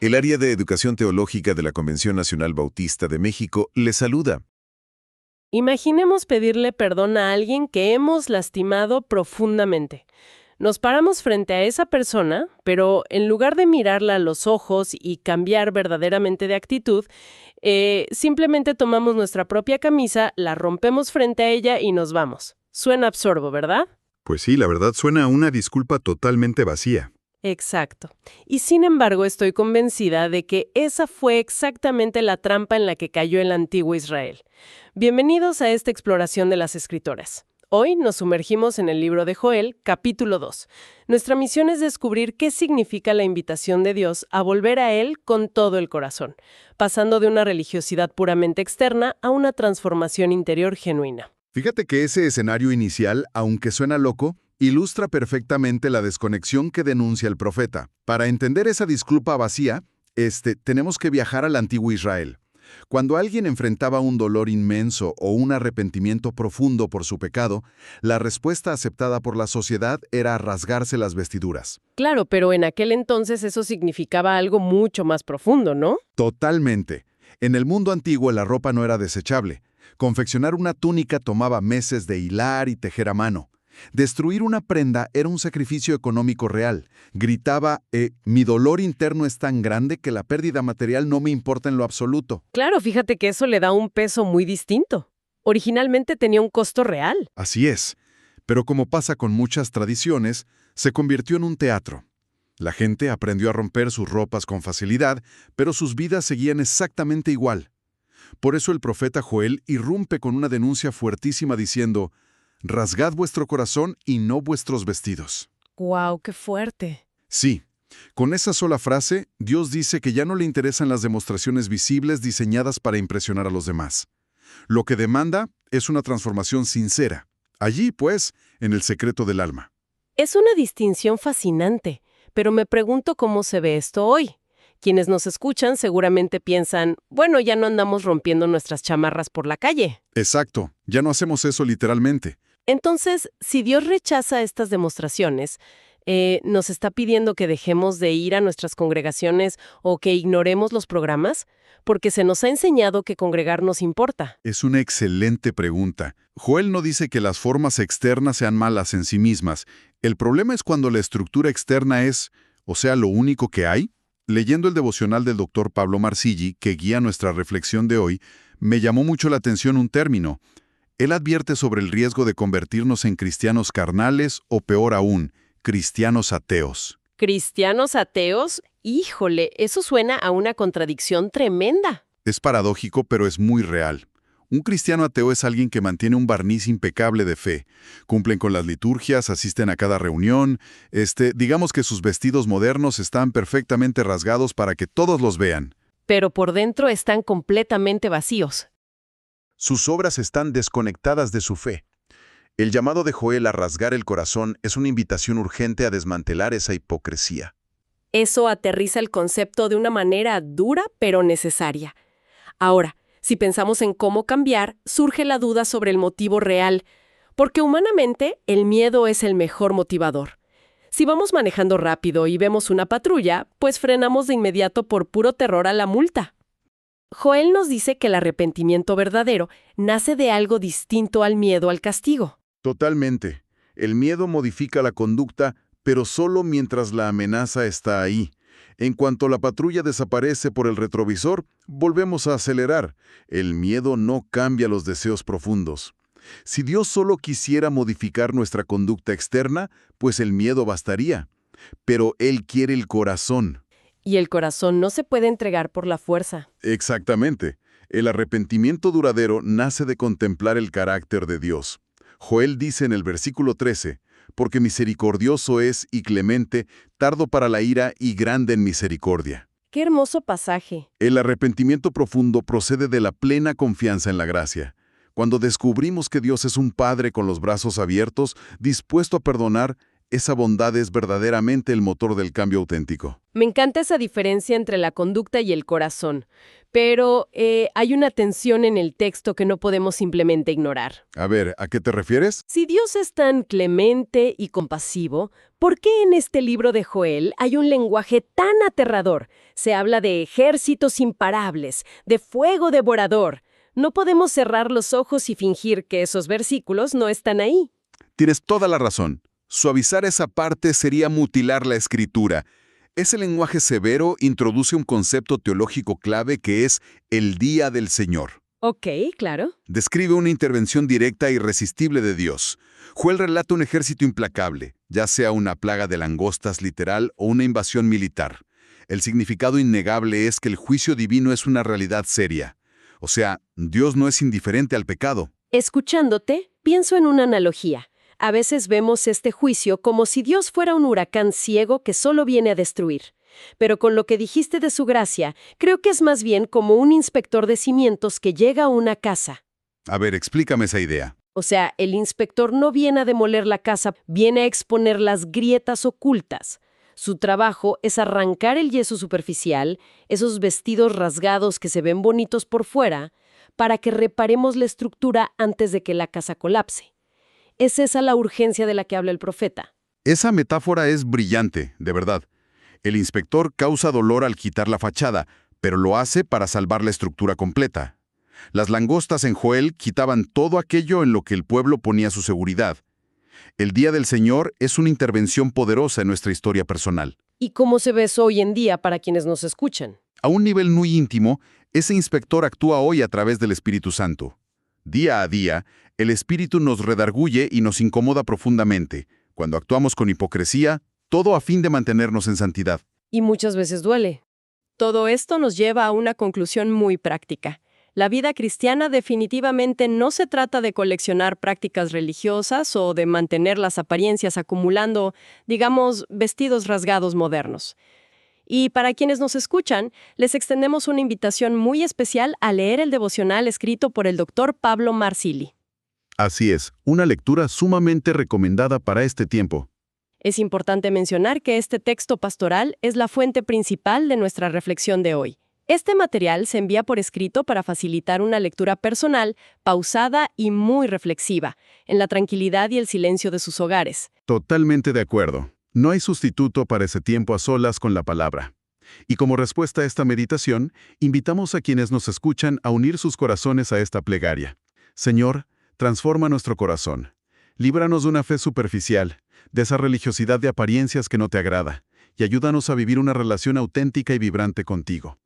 El área de Educación Teológica de la Convención Nacional Bautista de México le saluda. Imaginemos pedirle perdón a alguien que hemos lastimado profundamente. Nos paramos frente a esa persona, pero en lugar de mirarla a los ojos y cambiar verdaderamente de actitud, simplemente tomamos nuestra propia camisa, la rompemos frente a ella y nos vamos. Suena absurdo, ¿verdad? Pues sí, la verdad suena a una disculpa totalmente vacía. Exacto. Y sin embargo, estoy convencida de que esa fue exactamente la trampa en la que cayó el antiguo Israel. Bienvenidos a esta exploración de las Escrituras. Hoy nos sumergimos en el libro de Joel, capítulo 2. Nuestra misión es descubrir qué significa la invitación de Dios a volver a Él con todo el corazón, pasando de una religiosidad puramente externa a una transformación interior genuina. Fíjate que ese escenario inicial, aunque suena loco, ilustra perfectamente la desconexión que denuncia el profeta. Para entender esa disculpa vacía, tenemos que viajar al antiguo Israel. Cuando alguien enfrentaba un dolor inmenso o un arrepentimiento profundo por su pecado, la respuesta aceptada por la sociedad era rasgarse las vestiduras. Claro, pero en aquel entonces eso significaba algo mucho más profundo, ¿no? Totalmente. En el mundo antiguo la ropa no era desechable. Confeccionar una túnica tomaba meses de hilar y tejer a mano. Destruir una prenda era un sacrificio económico real. Gritaba, mi dolor interno es tan grande que la pérdida material no me importa en lo absoluto. Claro, fíjate que eso le da un peso muy distinto. Originalmente tenía un costo real. Así es. Pero como pasa con muchas tradiciones, se convirtió en un teatro. La gente aprendió a romper sus ropas con facilidad, pero sus vidas seguían exactamente igual. Por eso el profeta Joel irrumpe con una denuncia fuertísima diciendo: rasgad vuestro corazón y no vuestros vestidos. ¡Guau, qué fuerte! Sí, con esa sola frase, Dios dice que ya no le interesan las demostraciones visibles diseñadas para impresionar a los demás. Lo que demanda es una transformación sincera. Allí, pues, en el secreto del alma. Es una distinción fascinante, pero me pregunto cómo se ve esto hoy. Quienes nos escuchan seguramente piensan, bueno, ya no andamos rompiendo nuestras chamarras por la calle. Exacto, ya no hacemos eso literalmente. Entonces, si Dios rechaza estas demostraciones, ¿nos está pidiendo que dejemos de ir a nuestras congregaciones o que ignoremos los programas? Porque se nos ha enseñado que congregarnos importa. Es una excelente pregunta. Joel no dice que las formas externas sean malas en sí mismas. El problema es cuando la estructura externa es, o sea, lo único que hay. Leyendo el devocional del Dr. Pablo Marsigli, que guía nuestra reflexión de hoy, me llamó mucho la atención un término. Él advierte sobre el riesgo de convertirnos en cristianos carnales o, peor aún, cristianos ateos. ¿Cristianos ateos? Híjole, eso suena a una contradicción tremenda. Es paradójico, pero es muy real. Un cristiano ateo es alguien que mantiene un barniz impecable de fe. Cumplen con las liturgias, asisten a cada reunión. Digamos que sus vestidos modernos están perfectamente rasgados para que todos los vean. Pero por dentro están completamente vacíos. Sus obras están desconectadas de su fe. El llamado de Joel a rasgar el corazón es una invitación urgente a desmantelar esa hipocresía. Eso aterriza el concepto de una manera dura pero necesaria. Ahora, si pensamos en cómo cambiar, surge la duda sobre el motivo real, porque humanamente el miedo es el mejor motivador. Si vamos manejando rápido y vemos una patrulla, pues frenamos de inmediato por puro terror a la multa. Joel nos dice que el arrepentimiento verdadero nace de algo distinto al miedo al castigo. Totalmente. El miedo modifica la conducta, pero solo mientras la amenaza está ahí. En cuanto la patrulla desaparece por el retrovisor, volvemos a acelerar. El miedo no cambia los deseos profundos. Si Dios solo quisiera modificar nuestra conducta externa, pues el miedo bastaría. Pero Él quiere el corazón. Y el corazón no se puede entregar por la fuerza. Exactamente. El arrepentimiento duradero nace de contemplar el carácter de Dios. Joel dice en el versículo 13, porque misericordioso es y clemente, tardo para la ira y grande en misericordia. ¡Qué hermoso pasaje! El arrepentimiento profundo procede de la plena confianza en la gracia. Cuando descubrimos que Dios es un Padre con los brazos abiertos, dispuesto a perdonar, esa bondad es verdaderamente el motor del cambio auténtico. Me encanta esa diferencia entre la conducta y el corazón. pero hay una tensión en el texto que no podemos simplemente ignorar. A ver, ¿a qué te refieres? Si Dios es tan clemente y compasivo, ¿por qué en este libro de Joel hay un lenguaje tan aterrador? Se habla de ejércitos imparables, de fuego devorador. No podemos cerrar los ojos y fingir que esos versículos no están ahí. Tienes toda la razón. Suavizar esa parte sería mutilar la escritura. Ese lenguaje severo introduce un concepto teológico clave que es el día del Señor. Ok, claro. Describe una intervención directa e irresistible de Dios. Joel relata un ejército implacable, ya sea una plaga de langostas literal o una invasión militar. El significado innegable es que el juicio divino es una realidad seria. O sea, Dios no es indiferente al pecado. Escuchándote, pienso en una analogía. A veces vemos este juicio como si Dios fuera un huracán ciego que solo viene a destruir. Pero con lo que dijiste de su gracia, creo que es más bien como un inspector de cimientos que llega a una casa. A ver, explícame esa idea. O sea, el inspector no viene a demoler la casa, viene a exponer las grietas ocultas. Su trabajo es arrancar el yeso superficial, esos vestidos rasgados que se ven bonitos por fuera, para que reparemos la estructura antes de que la casa colapse. Es esa la urgencia de la que habla el profeta. Esa metáfora es brillante, de verdad. El inspector causa dolor al quitar la fachada, pero lo hace para salvar la estructura completa. Las langostas en Joel quitaban todo aquello en lo que el pueblo ponía su seguridad. El Día del Señor es una intervención poderosa en nuestra historia personal. ¿Y cómo se ve eso hoy en día para quienes nos escuchan? A un nivel muy íntimo, ese inspector actúa hoy a través del Espíritu Santo. Día a día, el Espíritu nos redarguye y nos incomoda profundamente. Cuando actuamos con hipocresía, todo a fin de mantenernos en santidad. Y muchas veces duele. Todo esto nos lleva a una conclusión muy práctica. La vida cristiana definitivamente no se trata de coleccionar prácticas religiosas o de mantener las apariencias acumulando, digamos, vestidos rasgados modernos. Y para quienes nos escuchan, les extendemos una invitación muy especial a leer el devocional escrito por el Dr. Pablo Marsili. Así es, una lectura sumamente recomendada para este tiempo. Es importante mencionar que este texto pastoral es la fuente principal de nuestra reflexión de hoy. Este material se envía por escrito para facilitar una lectura personal, pausada y muy reflexiva, en la tranquilidad y el silencio de sus hogares. Totalmente de acuerdo. No hay sustituto para ese tiempo a solas con la palabra. Y como respuesta a esta meditación, invitamos a quienes nos escuchan a unir sus corazones a esta plegaria. Señor, transforma nuestro corazón. Líbranos de una fe superficial, de esa religiosidad de apariencias que no te agrada, y ayúdanos a vivir una relación auténtica y vibrante contigo.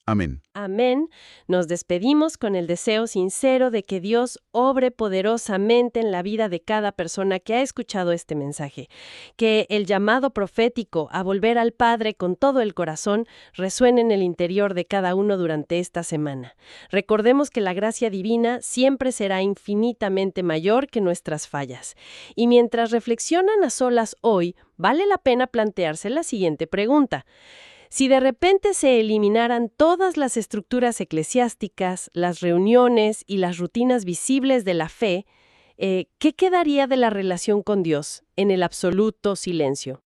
Amén. Amén. Nos despedimos con el deseo sincero de que Dios obre poderosamente en la vida de cada persona que ha escuchado este mensaje. Que el llamado profético a volver al Padre con todo el corazón resuene en el interior de cada uno durante esta semana. Recordemos que la gracia divina siempre será infinitamente mayor que nuestras fallas. Y mientras reflexionan a solas hoy, vale la pena plantearse la siguiente pregunta. Si de repente se eliminaran todas las estructuras eclesiásticas, las reuniones y las rutinas visibles de la fe, ¿qué quedaría de la relación con Dios en el absoluto silencio?